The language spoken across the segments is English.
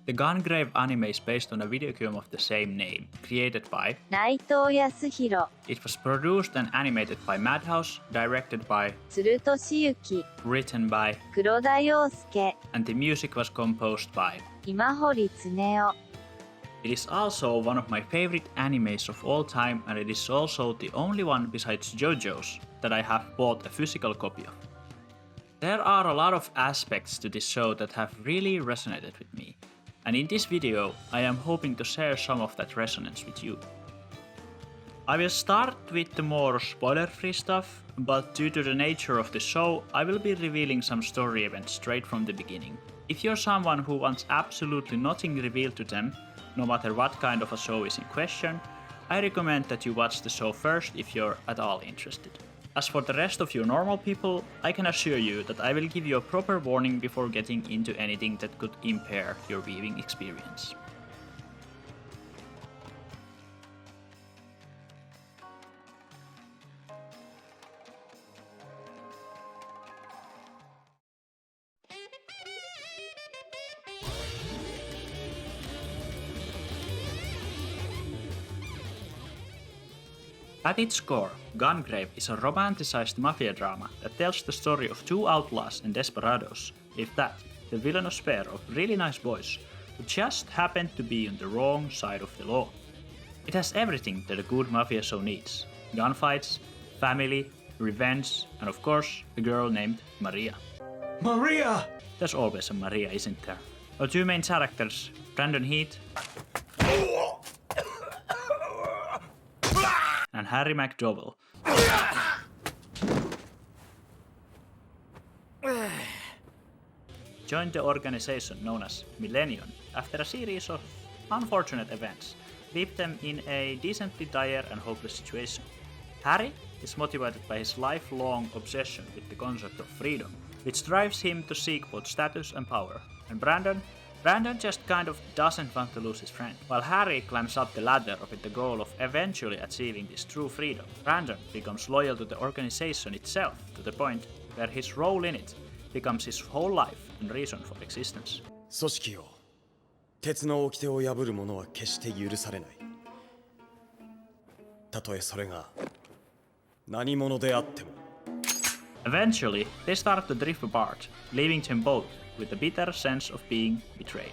The Gungrave anime is based on a video game of the same name, created by 内藤康弘、 It was produced and animated by Madhouse, directed by 鶴俊之、 written by 黒田洋介、 and the music was composed by. 今堀恒夫。 It is also one of my favorite animes of all time, and it is also the only one besides JoJo's that I have bought a physical copy of. There are a lot of aspects to this show that have really resonated with me, and in this video I am hoping to share some of that resonance with you. I will start with the more spoiler-free stuff, but due to the nature of the show, I will be revealing some story events straight from the beginning. If you're someone who wants absolutely nothing revealed to them, no matter what kind of a show is in question, I recommend that you watch the show first if you're at all interested. As for the rest of you normal people, I can assure you that I will give you a proper warning before getting into anything that could impair your viewing experience. At its core, Gungrave is a romanticized mafia drama that tells the story of two outlaws and desperados, if that, the villainous pair of really nice boys who just happen to be on the wrong side of the law. It has everything that a good mafia show needs: gunfights, family, revenge, and of course, a girl named Maria. Maria! There's always a Maria, isn't there? Our two main characters, Brandon Heath and Harry McDowell, joined the organization known as Millennium after a series of unfortunate events leave them in a decently dire and hopeless situation. Harry is motivated by his lifelong obsession with the concept of freedom, which drives him to seek both status and power. And Brandon just kind of doesn't want to lose his friend. While Harry climbs up the ladder with the goal of eventually achieving this true freedom, Brandon becomes loyal to the organization itself to the point where his role in it becomes his whole life and reason for existence. 組織を鉄の掟を破る者は決して許されない。たとえそれが何者であっても。 Eventually, they start to drift apart, leaving them both with a bitter sense of being betrayed.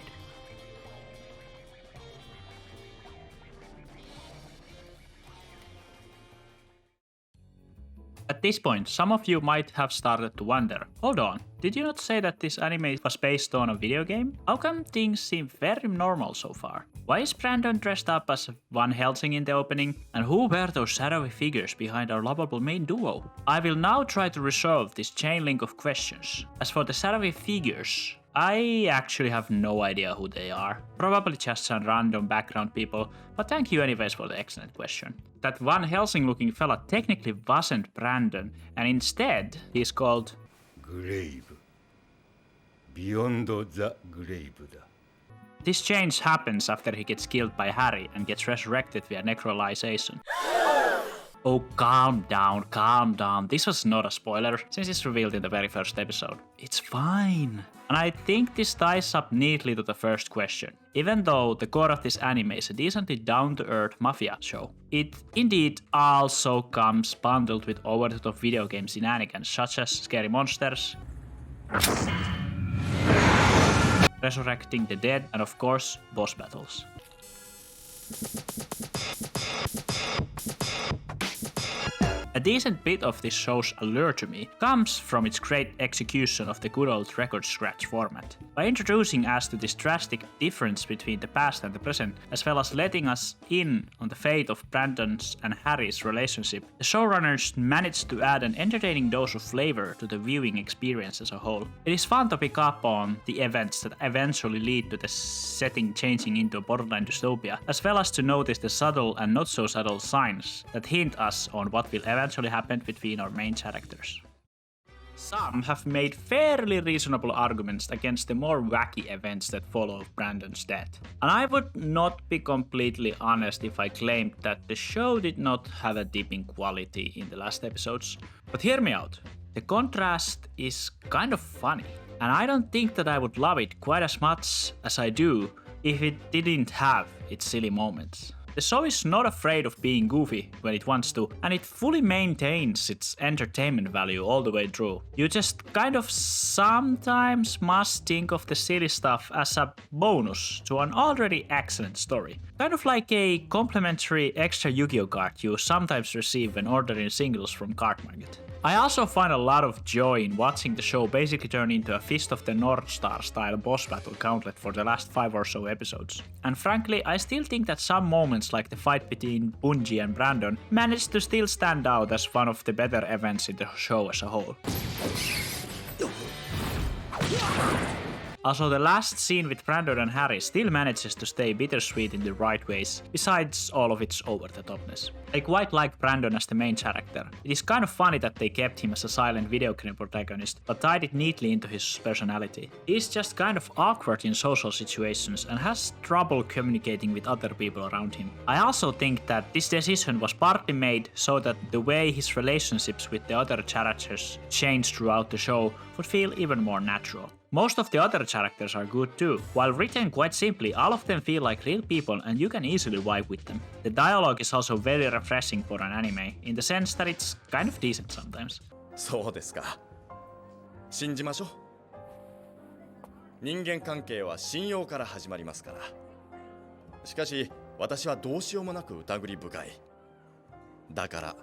At this point, some of you might have started to wonder, hold on, did you not say that this anime was based on a video game? How come things seem very normal so far? Why is Brandon dressed up as Van Helsing in the opening? And who were those shadowy figures behind our lovable main duo? I will now try to resolve this chain link of questions. As for the shadowy figures, I actually have no idea who they are. Probably just some random background people, but thank you anyways for the excellent question. That Van Helsing looking fella technically wasn't Brandon, and instead he's called Grave. Beyond the grave. This change happens after he gets killed by Harry and gets resurrected via necrolization. Oh, calm down. This was not a spoiler, since it's revealed in the very first episode. It's fine. And I think this ties up neatly to the first question. Even though the core of this anime is a decently down-to-earth mafia show, it indeed also comes bundled with over-the-top video game shenanigans such as scary monsters, resurrecting the dead, and of course, boss battles. A decent bit of this show's allure to me comes from its great execution of the good old record scratch format. By introducing us to this drastic difference between the past and the present, as well as letting us in on the fate of Brandon's and Harry's relationship, the showrunners managed to add an entertaining dose of flavor to the viewing experience as a whole. It is fun to pick up on the events that eventually lead to the setting changing into a borderline dystopia, as well as to notice the subtle and not so subtle signs that hint us on what will eventually happen between our main characters. Some have made fairly reasonable arguments against the more wacky events that follow Brandon's death. And I would not be completely honest if I claimed that the show did not have a dip in quality in the last episodes. But hear me out. The contrast is kind of funny. And I don't think that I would love it quite as much as I do if it didn't have its silly moments. The show is not afraid of being goofy when it wants to, and it fully maintains its entertainment value all the way through. You just kind of sometimes must think of the silly stuff as a bonus to an already excellent story. Kind of like a complimentary extra Yu-Gi-Oh card you sometimes receive when ordering singles from Card Market. I also find a lot of joy in watching the show basically turn into a Fist of the North Star style boss battle gauntlet for the last 5 or so episodes. And frankly, I still think that some moments like the fight between Bungie and Brandon managed to still stand out as one of the better events in the show as a whole. Also, the last scene with Brandon and Harry still manages to stay bittersweet in the right ways, besides all of its over-the-topness. I quite like Brandon as the main character. It is kind of funny that they kept him as a silent video game protagonist, but tied it neatly into his personality. He is just kind of awkward in social situations and has trouble communicating with other people around him. I also think that this decision was partly made so that the way his relationships with the other characters changed throughout the show would feel even more natural. Most of the other characters are good too. While written quite simply, all of them feel like real people and you can easily vibe with them. The dialogue is also very refreshing for an anime, in the sense that it's kind of decent sometimes. そうですか。信じましょう。人間関係は信用から始まりますから。しかし私はどうしようもなく疑り深い。だから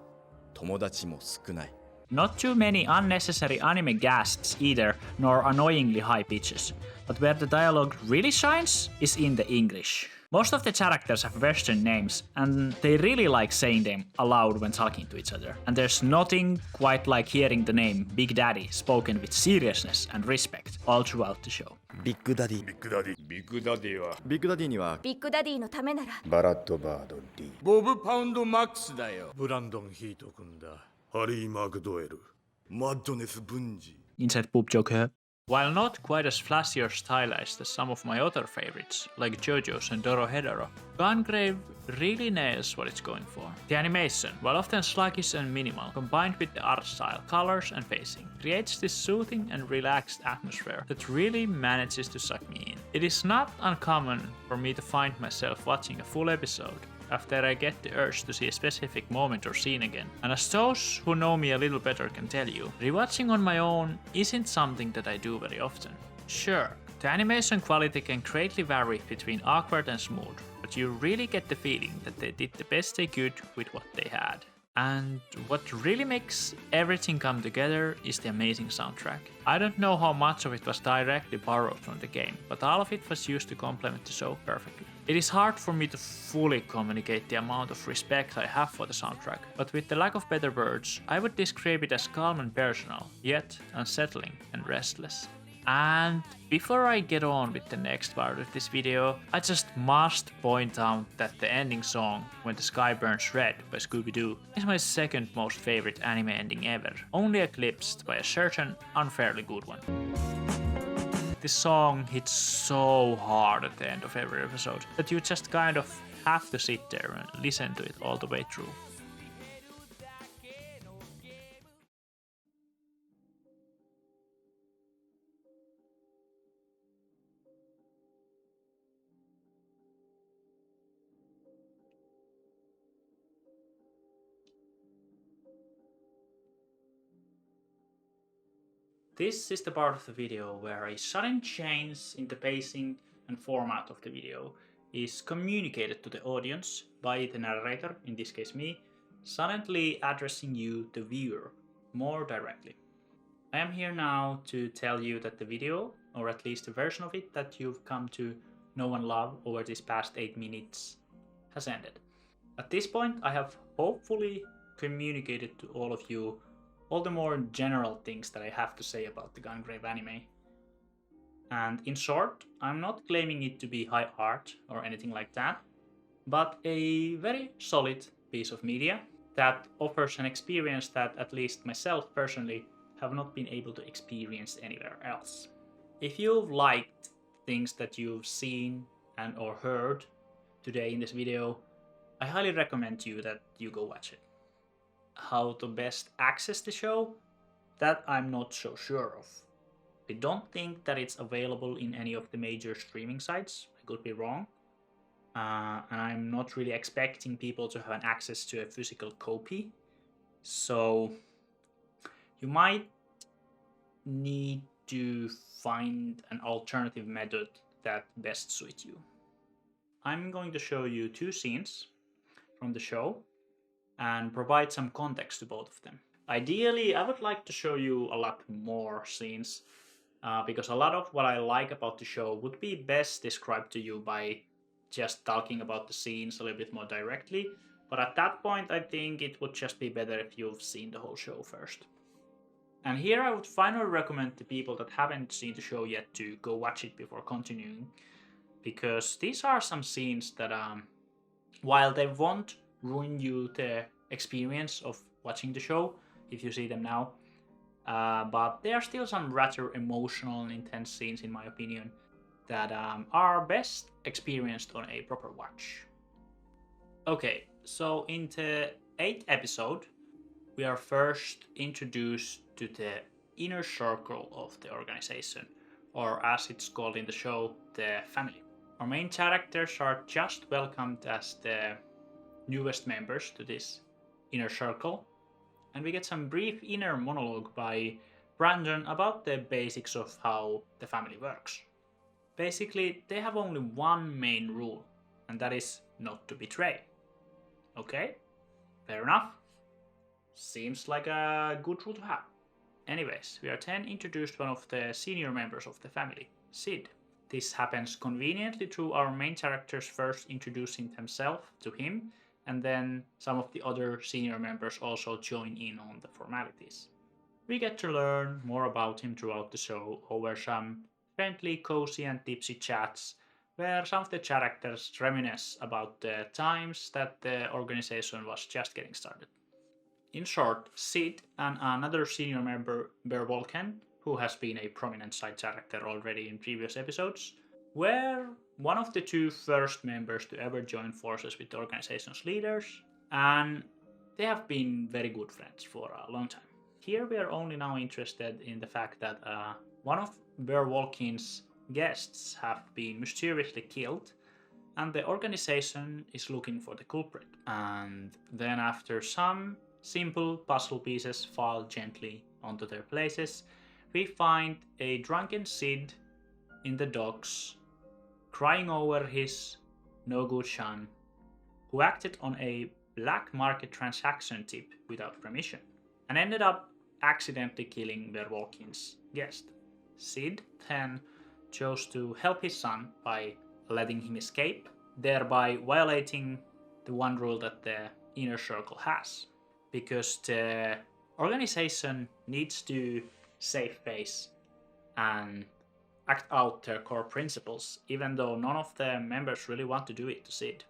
友達も少ない。Not too many unnecessary anime gasps either, nor annoyingly high pitches. But where the dialogue really shines is in the English. Most of the characters have Western names, and they really like saying them aloud when talking to each other. And there's nothing quite like hearing the name Big Daddy spoken with seriousness and respect all throughout the show. ビッグダディ。ビッグダディ。ビッグダディはビッグダディにはビッグダディのためならバラッドバード D。ボブ・パウンド・マックスだよ。ブランドン・ヒート君だ。ハリー・マクドエル。マッドネス・ブンジ。 Insert poop joke here. While not quite as flashy or stylized as some of my other favorites, like JoJo's and Dorohedoro, Gungrave really nails what it's going for. The animation, while often sluggish and minimal, combined with the art style, colors and pacing, creates this soothing and relaxed atmosphere that really manages to suck me in. It is not uncommon for me to find myself watching a full episode after I get the urge to see a specific moment or scene again. And as those who know me a little better can tell you, rewatching on my own isn't something that I do very often. Sure, the animation quality can greatly vary between awkward and smooth, but you really get the feeling that they did the best they could with what they had. And what really makes everything come together is the amazing soundtrack. I don't know how much of it was directly borrowed from the game, but all of it was used to complement the show perfectly. It is hard for me to fully communicate the amount of respect I have for the soundtrack, but with the lack of better words, I would describe it as calm and personal, yet unsettling and restless. And before I get on with the next part of this video, I just must point out that the ending song, When the Sky Burns Red by Scooby-Doo, is my second most favorite anime ending ever, only eclipsed by a certain unfairly good one. This song hits so hard at the end of every episode that you just kind of have to sit there and listen to it all the way through. This is the part of the video where a sudden change in the pacing and format of the video is communicated to the audience by the narrator, in this case me, suddenly addressing you, the viewer, more directly. I am here now to tell you that the video, or at least a version of it that you've come to know and love over these past 8 minutes, has ended. At this point, I have hopefully communicated to all of you all the more general things that I have to say about the Gungrave anime. And in short, I'm not claiming it to be high art or anything like that, but a very solid piece of media that offers an experience that at least myself personally have not been able to experience anywhere else. If you've liked things that you've seen and or heard today in this video, I highly recommend to you that you go watch it. How to best access the show? That I'm not so sure of. I don't think that it's available in any of the major streaming sites. I could be wrong. And I'm not really expecting people to have an access to a physical copy. So you might need to find an alternative method that best suits you. I'm going to show you 2 scenes from the show and provide some context to both of them. Ideally, I would like to show you a lot more scenes because a lot of what I like about the show would be best described to you by just talking about the scenes a little bit more directly. But at that point, I think it would just be better if you've seen the whole show first. And here I would finally recommend to people that haven't seen the show yet to go watch it before continuing, because these are some scenes that, while they won't ruin you the experience of watching the show if you see them now, but there are still some rather emotional and intense scenes, in my opinion, that are best experienced on a proper watch. Okay, so in the 8th episode, we are first introduced to the inner circle of the organization, or as it's called in the show, the family. Our main characters are just welcomed as the newest members to this inner circle, and we get some brief inner monologue by Brandon about the basics of how the family works. Basically, they have only one main rule, and that is not to betray. Okay, fair enough. Seems like a good rule to have. Anyways, we are then introduced one of the senior members of the family, Sid. This happens conveniently through our main characters first introducing themselves to him, and then some of the other senior members also join in on the formalities. We get to learn more about him throughout the show over some friendly, cozy and tipsy chats, where some of the characters reminisce about the times that the organization was just getting started. In short, Sid and another senior member, Bear Volcan, who has been a prominent side character already in previous episodes, were one of the 2 first members to ever join forces with the organization's leaders, and they have been very good friends for a long time. Here we are only now interested in the fact that one of Bear Volcan's guests have been mysteriously killed, and the organization is looking for the culprit. And then after some simple puzzle pieces fall gently onto their places, we find a drunken Sid in the docks crying over his no-good son, who acted on a black market transaction tip without permission and ended up accidentally killing Bear Volcan's guest. Sid then chose to help his son by letting him escape, thereby violating the one rule that the inner circle has, because the organization needs to save face and act out their core principles, even though none of the members really want to do it to Sid,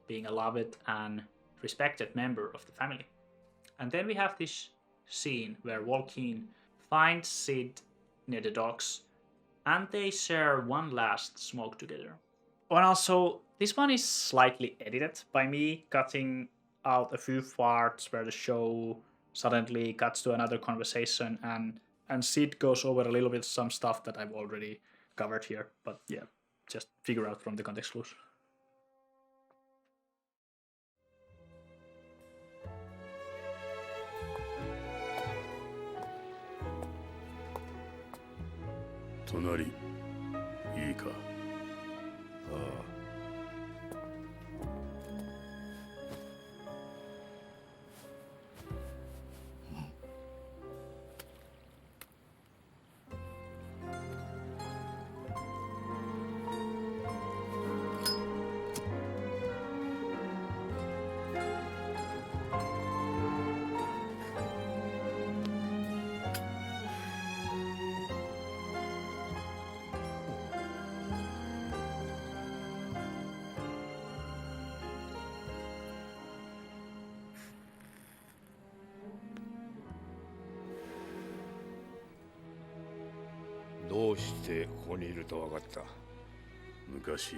being a loved and respected member of the family. And then we have this scene where Volcan finds Sid near the docks, and they share one last smoke together. And also, this one is slightly edited by me, cutting out a few parts where the show suddenly cuts to another conversation, and Sid goes over a little bit some stuff that I've already covered here. But yeah, just figure out from the context clues. Tonari, いいか。どうしてここにいると分かった？昔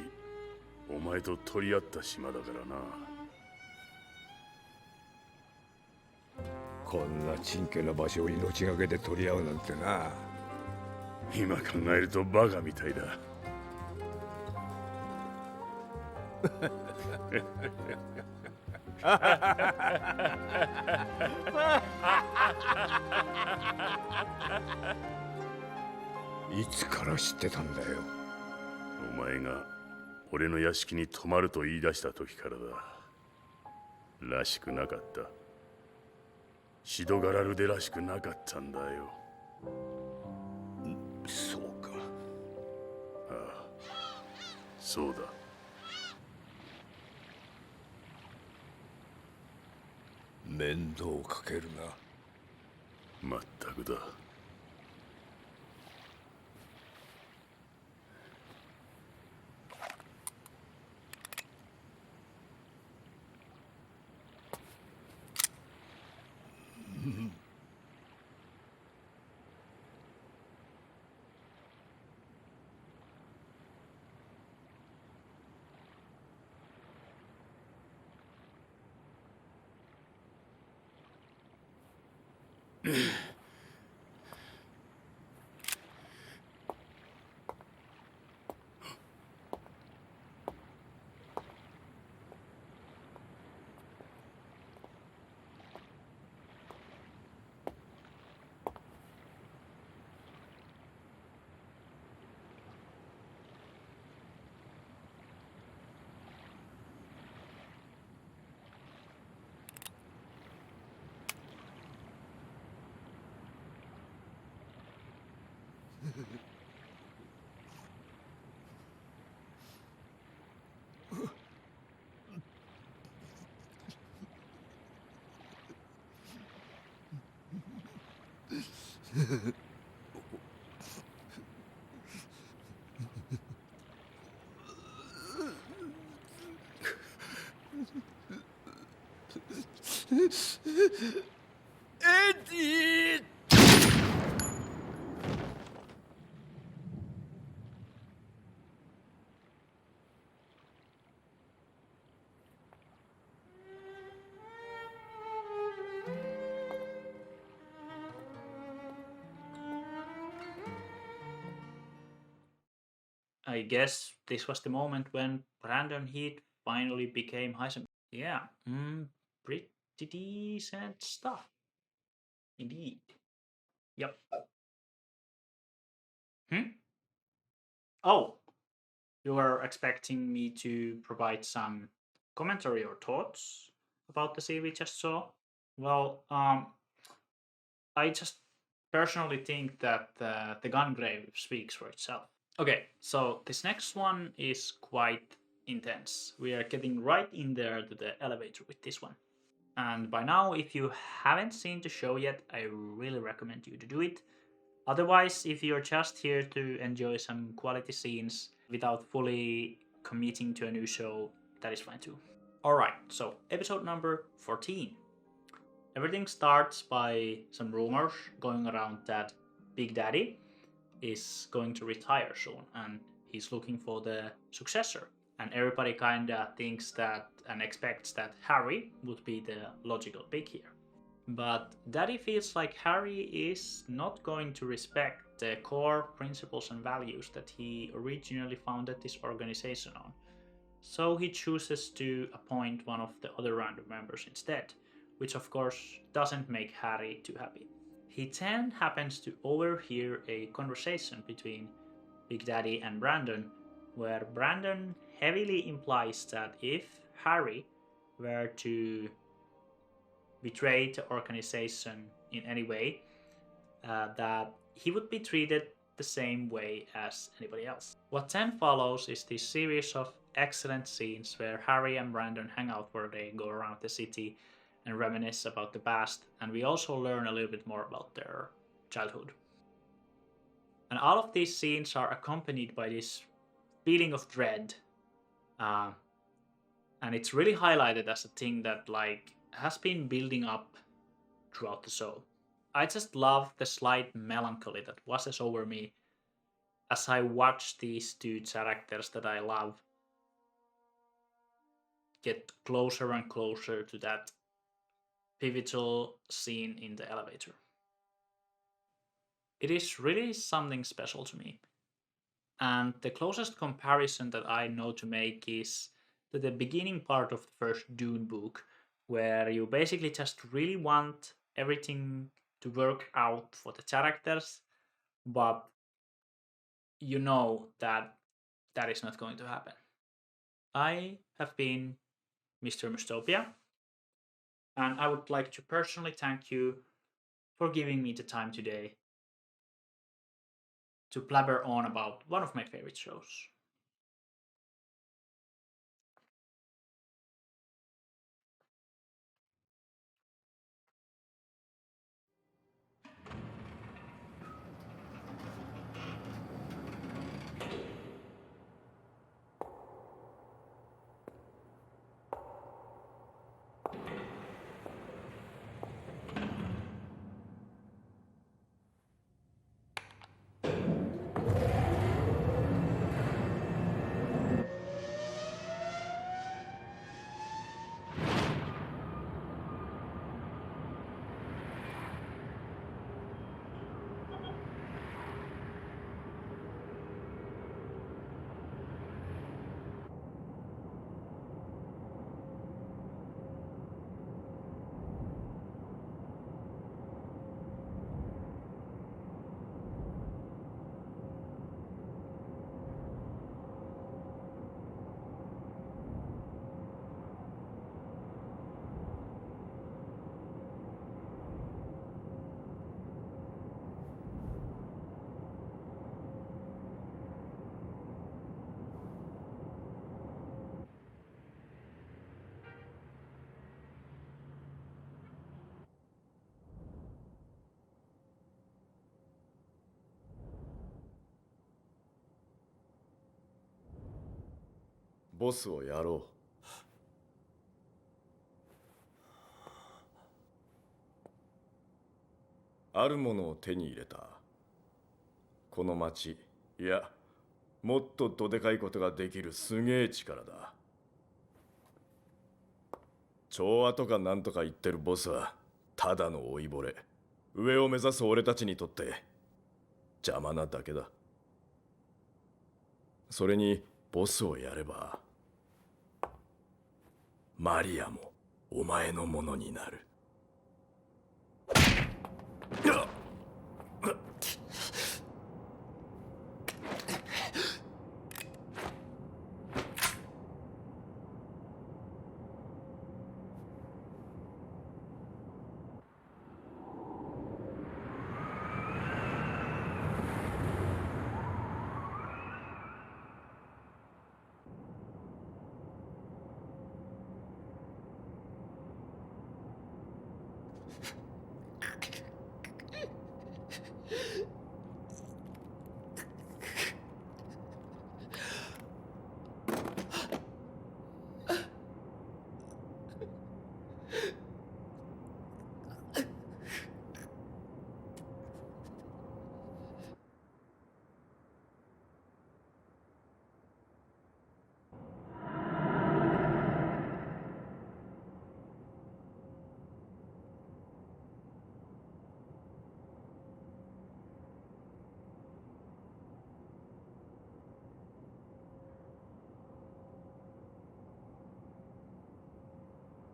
お前と取り合った島だからな。こんなちんけな場所を命がけで取り合うなんてな。今考えるとバカみたいだ。いつから知ってたんだよ。お前が俺の屋敷に泊まると言い出した時からだ。らしくなかった。シドガラルデらしくなかったんだよ。そうか。ああ、そうだ。面倒をかけるな。まったくだ。I guess this was the moment when Brandon Heat finally became Heisenberg. Yeah, pretty decent stuff. Indeed. Yep. Oh, you were expecting me to provide some commentary or thoughts about the scene we just saw? Well, I just personally think that the Gungrave speaks for itself. Okay, so this next one is quite intense. We are getting right in there to the elevator with this one. And by now, if you haven't seen the show yet, I really recommend you to do it. Otherwise, if you're just here to enjoy some quality scenes without fully committing to a new show, that is fine too. Alright, so episode number 14. Everything starts by some rumors going around that Big Daddy is going to retire soon and he's looking for the successor. And everybody kinda thinks that and expects that Harry would be the logical pick here. But Daddy feels like Harry is not going to respect the core principles and values that he originally founded this organization on. So he chooses to appoint one of the other random members instead, which of course doesn't make Harry too happy. He then happens to overhear a conversation between Big Daddy and Brandon, where Brandon heavily implies that if Harry were to betray the organization in any way, that he would be treated the same way as anybody else. What then follows is this series of excellent scenes where Harry and Brandon hang out, where they go around the city and reminisce about the past, and we also learn a little bit more about their childhood. And all of these scenes are accompanied by this feeling of dread, and it's really highlighted as a thing that has been building up throughout the show. I just love the slight melancholy that washes over me as I watch these two characters that I love get closer and closer to that pivotal scene in the elevator. It is really something special to me. And the closest comparison that I know to make is to the beginning part of the first Dune book, where you basically just really want everything to work out for the characters, but you know that that is not going to happen. I have been Mr. Mustopia, and I would like to personally thank you for giving me the time today to blabber on about one of my favorite shows.ボスをやろう。あるものを手に入れた。この町、いや、もっとどでかいことができるすげえ力だ。調和とかなんとか言ってるボスはただの老いぼれ。上を目指す俺たちにとって邪魔なだけだ。それにボスをやればマリアもお前のものになる。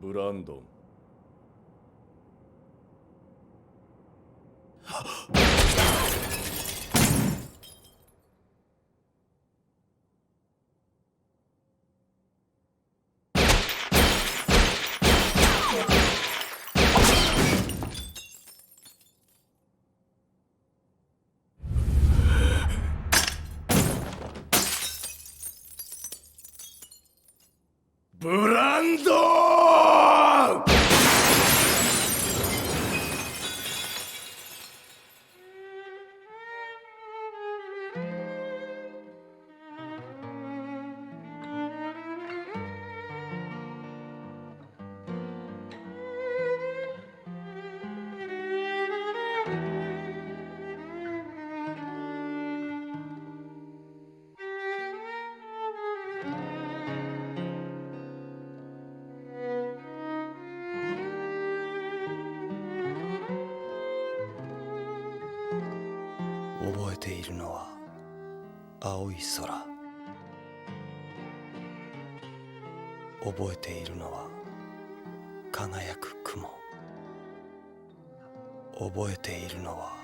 ブランドン。ブランドン！青い空。覚えているのは輝く雲。覚えているのは